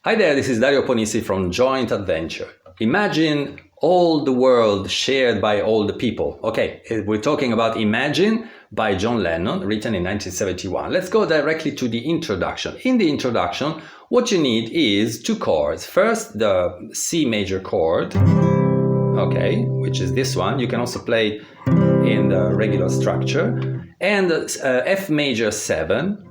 Hi there, this is Dario Ponissi from Joint Adventure. Imagine all the world shared by all the people. Okay, we're talking about Imagine by John Lennon, written in 1971. Let's go directly to the introduction. In the introduction, what you need is two chords. First, the C major chord, okay, which is this one. You can also play in the regular structure. And F major 7.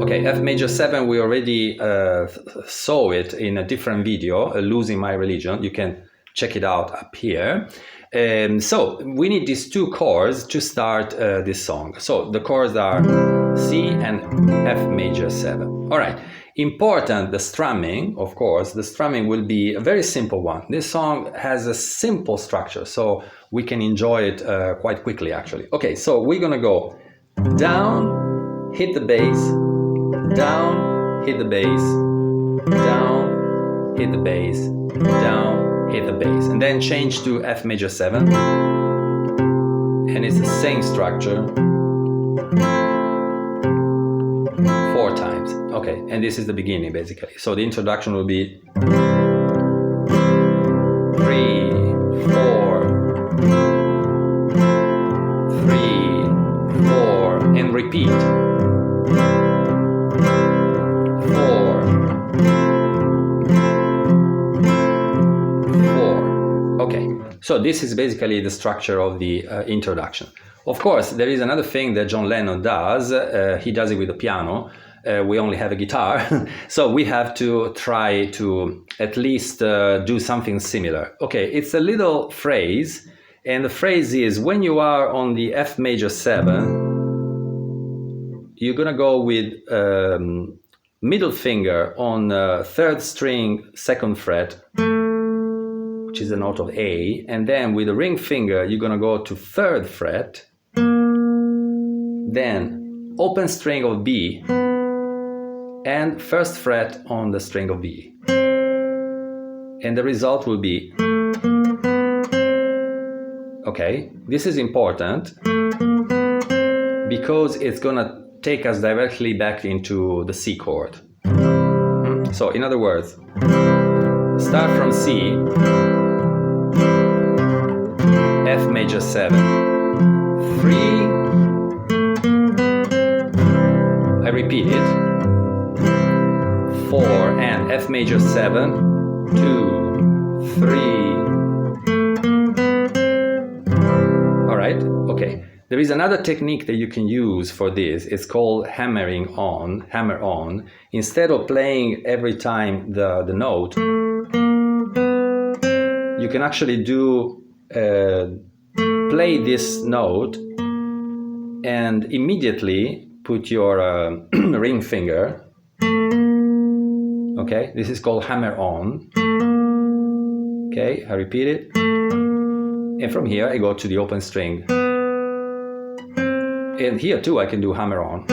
Okay, F major 7, we already saw it in a different video, Losing My Religion. You can check it out up here. So we need these two chords to start this song. So the chords are C and F major 7. All right, important, the strumming, of course. The strumming will be a very simple one. This song has a simple structure, so we can enjoy it quite quickly, actually. Okay, so we're gonna go down, hit the bass, down, hit the bass, down, hit the bass, down, hit the bass, and then change to F major 7, and it's the same structure 4 times. Okay, and this is the beginning basically. So the introduction will be 3, 4, 3, 4, and repeat. 4, 4. Okay, so this is basically the structure of the introduction. Of course, there is another thing that John Lennon does. He does it with the piano. We only have a guitar, so we have to try to at least do something similar. Okay, it's a little phrase, and the phrase is when you are on the F major 7, you're gonna go with middle finger on 3rd string 2nd fret, which is a note of A, and then with the ring finger you're gonna go to 3rd fret, then open string of B, and 1st fret on the string of B, and the result will be, okay, this is important because it's gonna take us directly back into the C chord. So in other words, start from C, F major 7, 3, I repeat it, 4, and F major 7, 2, 3. All right, okay. There is another technique that you can use for this. It's called hammer on. Instead of playing every time the note, you can actually do play this note and immediately put your ring finger. Okay, this is called hammer on. Okay, I repeat it. And from here I go to the open string. And here too I can do hammer on.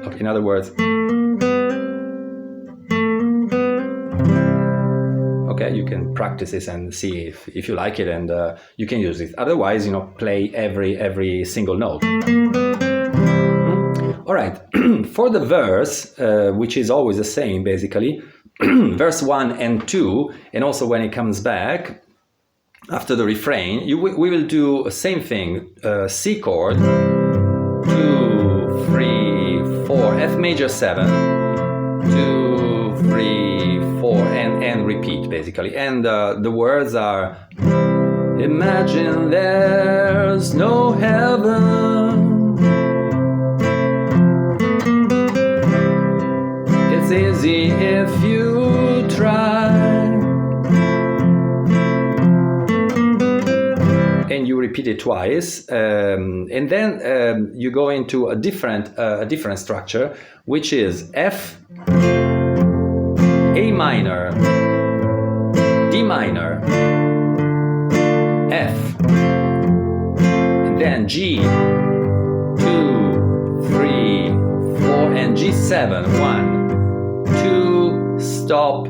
Okay, in other words. Okay, you can practice this and see if you like it, and you can use it. Otherwise, play every single note. All right, for the verse, which is always the same basically, verse 1 and 2, and also when it comes back, after the refrain, we will do the same thing, C chord, 2, 3, 4, F major 7, 2, 3, 4, and repeat basically. And the words are, imagine there's no heaven, it's easy if you try. And you repeat it twice, and then you go into a different structure, which is F, A minor, D minor, F, and then G, 2, 3, 4, and G7, 1, 2, stop,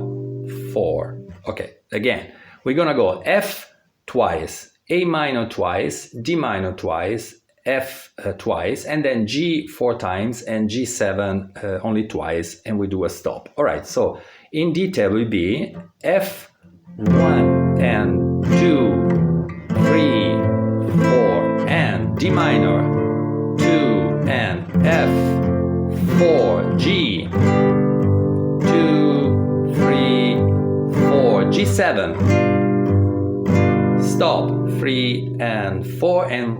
4. Okay, again, we're gonna go F twice, A minor twice, D minor twice, F twice, and then G 4 times, and G7 only twice, and we do a stop. All right, so in detail will be F1 and 2, 3, 4, and D minor, 2, and F4, G, 2, 3, 4, G7, stop, 3 and 4, and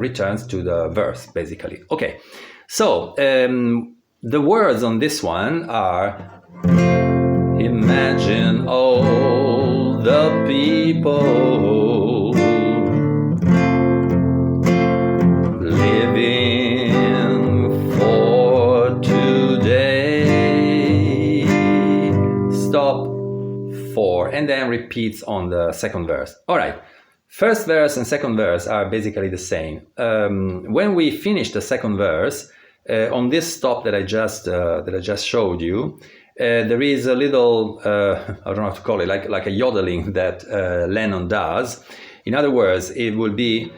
returns to the verse, basically. Okay, so the words on this one are: imagine all the people living for today, stop, 4, and then repeats on the second verse. All right, first verse and second verse are basically the same. When we finish the second verse, on this stop that I just showed you, there is a little I don't know how to call it, like a yodeling that Lennon does. In other words, it will be: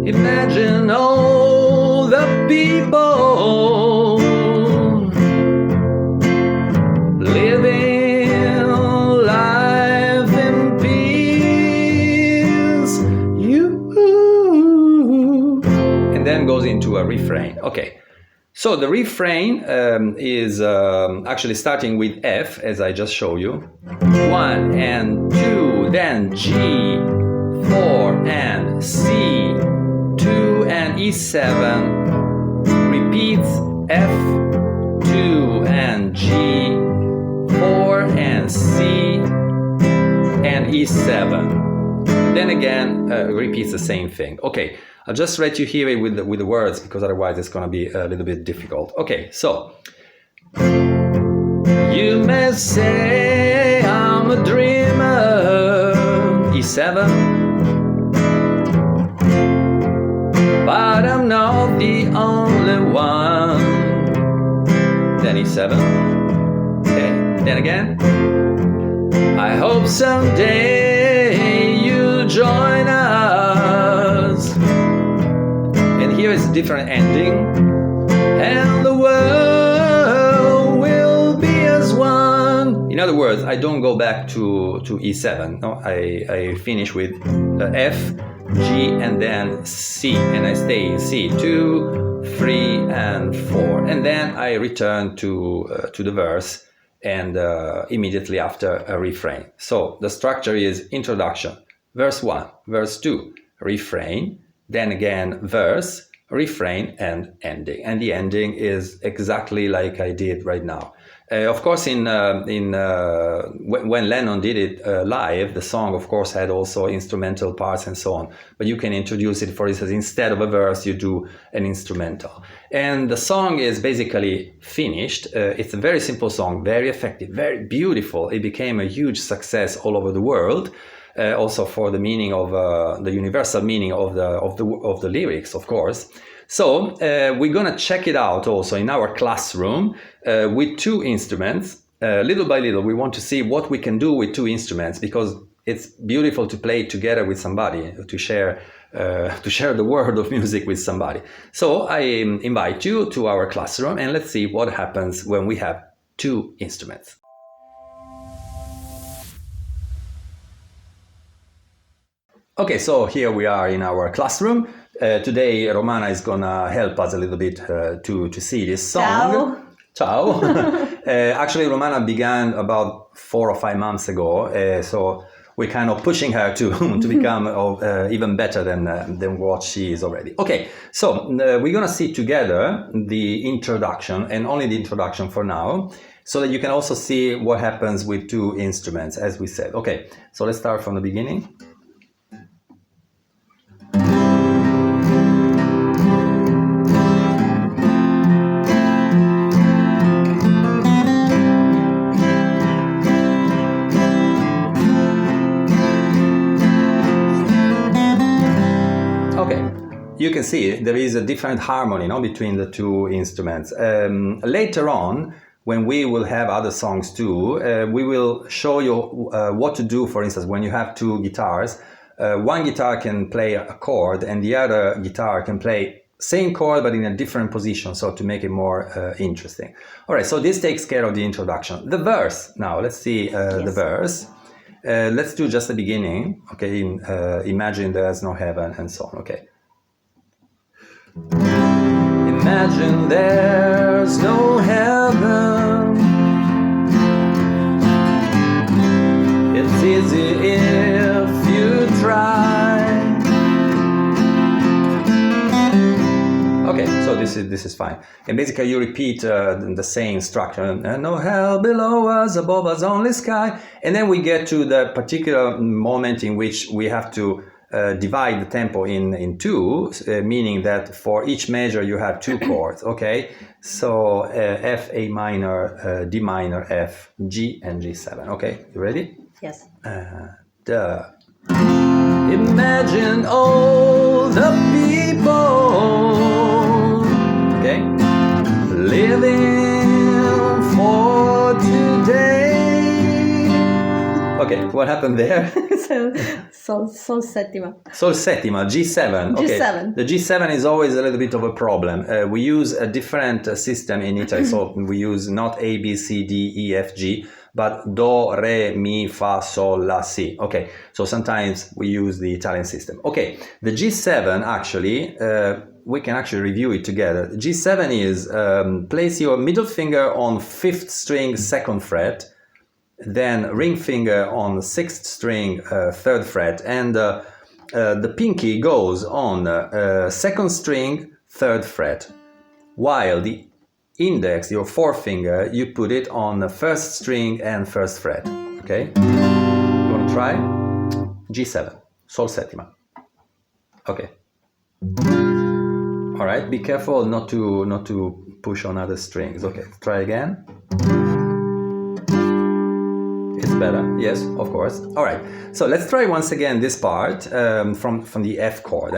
imagine all the people living life in peace, you, and then goes into a refrain. Okay, so the refrain is actually starting with F, as I just showed you, 1 and 2, then G, 4 and C, 2 and E7, repeats F, 2 and G, 4 and C, and E7. Then again, repeats the same thing. Okay, I'll just let you hear it with the words, because otherwise it's going to be a little bit difficult. Okay, so you may say I'm a dreamer, E7, but I'm not the only one. Then E7. Okay, then again. I hope someday you join us. And here is a different ending. And the world will be as one. In other words, I don't go back to E7. No, I finish with F, G, and then C, and I stay in C, 2, 3, and 4, and then I return to the verse, and immediately after a refrain. So the structure is introduction, verse 1, verse 2, refrain, then again verse, refrain, and ending. And the ending is exactly like I did right now. Of course, when Lennon did it live, the song, of course, had also instrumental parts and so on. But you can introduce it, for instance, instead of a verse, you do an instrumental. And the song is basically finished. It's a very simple song, very effective, very beautiful. It became a huge success all over the world. Also for the meaning of the universal meaning of the lyrics, of course. So we're gonna check it out also in our classroom with 2 instruments. Little by little, we want to see what we can do with 2 instruments, because it's beautiful to play together with somebody, to share the world of music with somebody. So I invite you to our classroom, and let's see what happens when we have 2 instruments. Okay, so here we are in our classroom. Today, Romana is gonna help us a little bit to see this song. Ciao. Actually, Romana began about 4 or 5 months ago, so we're kind of pushing her to become even better than what she is already. Okay, so we're gonna see together the introduction, and only the introduction for now, so that you can also see what happens with 2 instruments, as we said. Okay, so let's start from the beginning. You can see there is a different harmony, no, between the 2 instruments. Later on, when we will have other songs too, we will show you what to do, for instance, when you have 2 guitars. one guitar can play a chord and the other guitar can play same chord but in a different position, so to make it more interesting. All right, so this takes care of the introduction. The verse, now let's see the verse. Let's do just the beginning, okay? Imagine there's no heaven and so on, okay? Imagine there's no heaven. It's easy if you try. Okay, so this is fine. And basically you repeat the same structure. No hell below us, above us only sky. And then we get to the particular moment in which we have to divide the tempo in two, meaning that for each measure you have two chords, okay? So F, A minor, D minor, F, G, and G7, okay? You ready? Yes. Imagine all the people, okay, living for today. Okay, what happened there? Sol settima. Sol settima, G7. Okay. G7. The G7 is always a little bit of a problem. We use a different system in Italy, so we use not A, B, C, D, E, F, G, but Do, Re, Mi, Fa, Sol, La, Si. Okay, so sometimes we use the Italian system. Okay, the G7 actually, we can actually review it together. G7 is place your middle finger on 5th string 2nd fret, then ring finger on 6th string 3rd fret, and the pinky goes on 2nd string 3rd fret, while the index, your forefinger, you put it on the 1st string and 1st fret. Okay, you want to try? G7, Sol settima. Okay. All right, be careful not to push on other strings. Okay, try again. It's better, yes, of course. All right, so let's try once again this part from the F chord.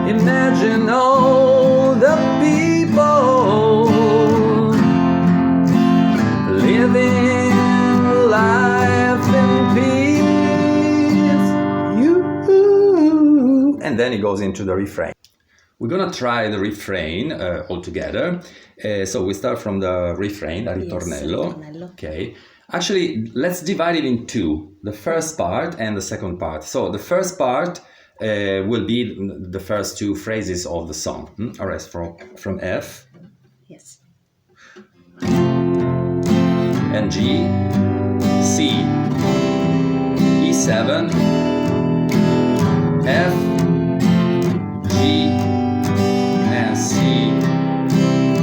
Imagine all the people living life in peace. And then it goes into the refrain. We're gonna try the refrain all together. So we start from the refrain, the ritornello. Ritornello. Okay. Actually, let's divide it in two: the first part and the second part. So the first part will be the first two phrases of the song. All right, from F. Yes. And G, C, E7, F, G, and C,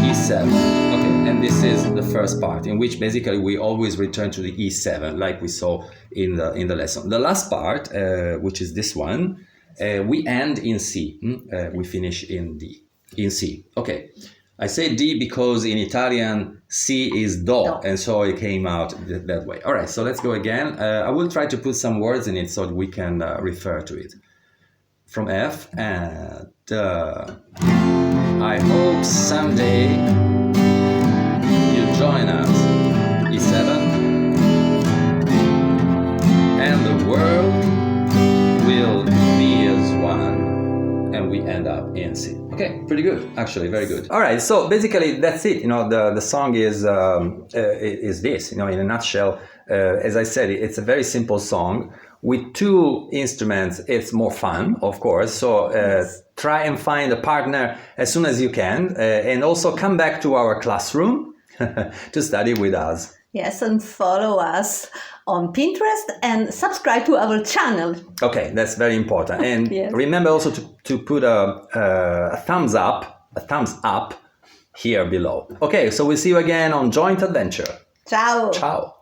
E7. Okay, and this is the first part, in which basically we always return to the E7, like we saw in the lesson. The last part, which is this one, we end in C. We finish in D, in C. Okay. I say D because in Italian C is Do, and so it came out that way. All right, so let's go again. I will try to put some words in it so that we can refer to it. From F, and I hope someday you join us. E7, and the world will be as one. And we end up in C. Okay, pretty good, actually, very good. All right, so basically that's it. You know, the song is this. You know, in a nutshell, as I said, it's a very simple song with two instruments. It's more fun, of course. So try and find a partner as soon as you can, and also come back to our classroom to study with us. Yes, and follow us on Pinterest and subscribe to our channel. Okay, that's very important. And yes. Remember also to put a thumbs up here below. Okay, so we'll see you again on Joint Adventure. Ciao. Ciao.